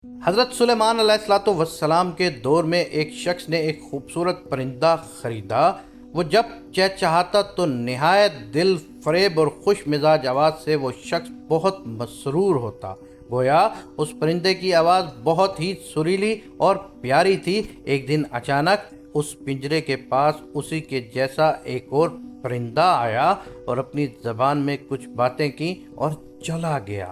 حضرت سلیمان علیہ السلام کے دور میں ایک شخص نے ایک خوبصورت پرندہ خریدا۔ وہ جب چہچہاتا تو نہایت دل فریب اور خوش مزاج آواز سے وہ شخص بہت مسرور ہوتا، گویا اس پرندے کی آواز بہت ہی سریلی اور پیاری تھی۔ ایک دن اچانک اس پنجرے کے پاس اسی کے جیسا ایک اور پرندہ آیا اور اپنی زبان میں کچھ باتیں کی اور چلا گیا۔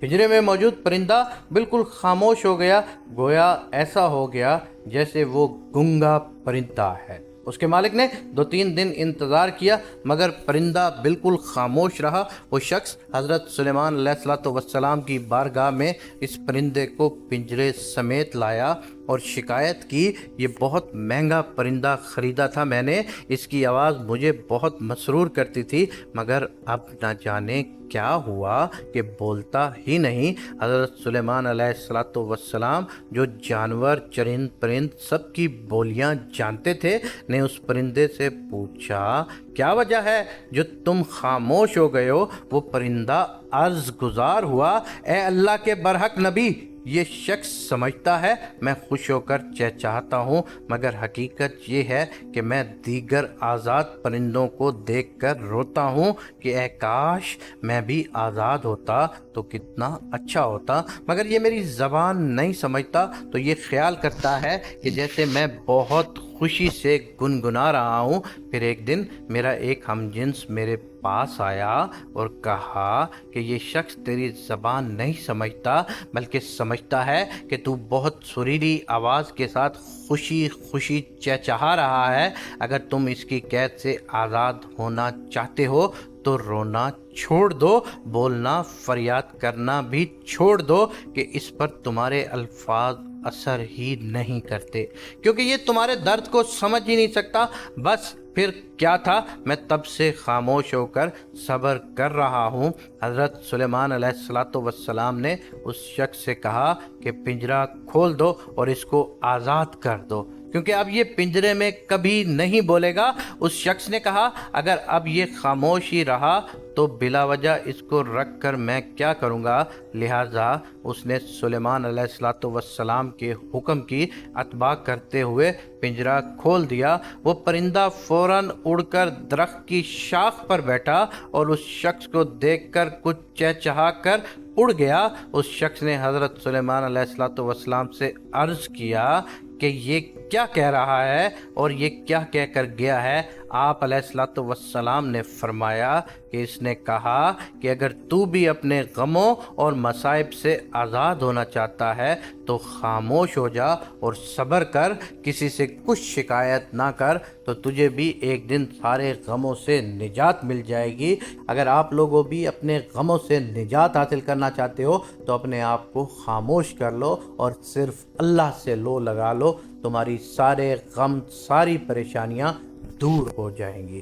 پنجرے میں موجود پرندہ بالکل خاموش ہو گیا، گویا ایسا ہو گیا جیسے وہ گنگا پرندہ ہے۔ اس کے مالک نے 2-3 دن انتظار کیا مگر پرندہ بالکل خاموش رہا۔ وہ شخص حضرت سلیمان علیہ السلام کی بارگاہ میں اس پرندے کو پنجرے سمیت لایا اور شکایت کی، یہ بہت مہنگا پرندہ خریدا تھا میں نے، اس کی آواز مجھے بہت مسرور کرتی تھی، مگر اب نہ جانے کیا ہوا کہ بولتا ہی نہیں۔ حضرت سلیمان علیہ السلام جو جانور، چرند پرند سب کی بولیاں جانتے تھے، نے اس پرندے سے پوچھا، کیا وجہ ہے جو تم خاموش ہو گئے ہو؟ وہ پرندہ عرض گزار ہوا، اے اللہ کے برحق نبی، یہ شخص سمجھتا ہے میں خوش ہو کر چہچہاتا ہوں، مگر حقیقت یہ ہے کہ میں دیگر آزاد پرندوں کو دیکھ کر روتا ہوں کہ اے کاش میں بھی آزاد ہوتا تو کتنا اچھا ہوتا، مگر یہ میری زبان نہیں سمجھتا تو یہ خیال کرتا ہے کہ جیسے میں بہت خوشی سے گنگنا رہا ہوں۔ پھر ایک دن میرا ایک ہم جنس میرے پاس آیا اور کہا کہ یہ شخص تیری زبان نہیں سمجھتا بلکہ سمجھتا ہے کہ تو بہت سریلی آواز کے ساتھ خوشی خوشی چہچہا رہا ہے۔ اگر تم اس کی قید سے آزاد ہونا چاہتے ہو تو رونا چھوڑ دو، بولنا فریاد کرنا بھی چھوڑ دو کہ اس پر تمہارے الفاظ اثر ہی نہیں کرتے، کیونکہ یہ تمہارے درد کو سمجھ ہی نہیں سکتا۔ بس پھر کیا تھا، میں تب سے خاموش ہو کر صبر کر رہا ہوں۔ حضرت سلیمان علیہ السلام نے اس شخص سے کہا کہ پنجرہ کھول دو اور اس کو آزاد کر دو، کیونکہ اب یہ پنجرے میں کبھی نہیں بولے گا۔ اس شخص نے کہا، اگر اب یہ خاموش ہی رہا تو بلا وجہ اس کو رکھ کر میں کیا کروں گا؟ لہٰذا اس نے سلیمان علیہ السلام کے حکم کی اتباع کرتے ہوئے پنجرہ کھول دیا۔ وہ پرندہ فوراً اڑ کر درخت کی شاخ پر بیٹھا اور اس شخص کو دیکھ کر کچھ چہچہا کر اڑ گیا۔ اس شخص نے حضرت سلیمان علیہ السلام سے عرض کیا کہ یہ کیا کہہ رہا ہے اور یہ کیا کہہ کر گیا ہے؟ آپ علیہ السلام نے فرمایا کہ اس نے کہا کہ اگر تو بھی اپنے غموں اور مصائب سے آزاد ہونا چاہتا ہے تو خاموش ہو جا اور صبر کر، کسی سے کچھ شکایت نہ کر تو تجھے بھی ایک دن سارے غموں سے نجات مل جائے گی۔ اگر آپ لوگوں بھی اپنے غموں سے نجات حاصل کرنا چاہتے ہو تو اپنے آپ کو خاموش کر لو اور صرف اللہ سے لو لگا لو، تمہاری سارے غم، ساری پریشانیاں دور ہو جائیں گی۔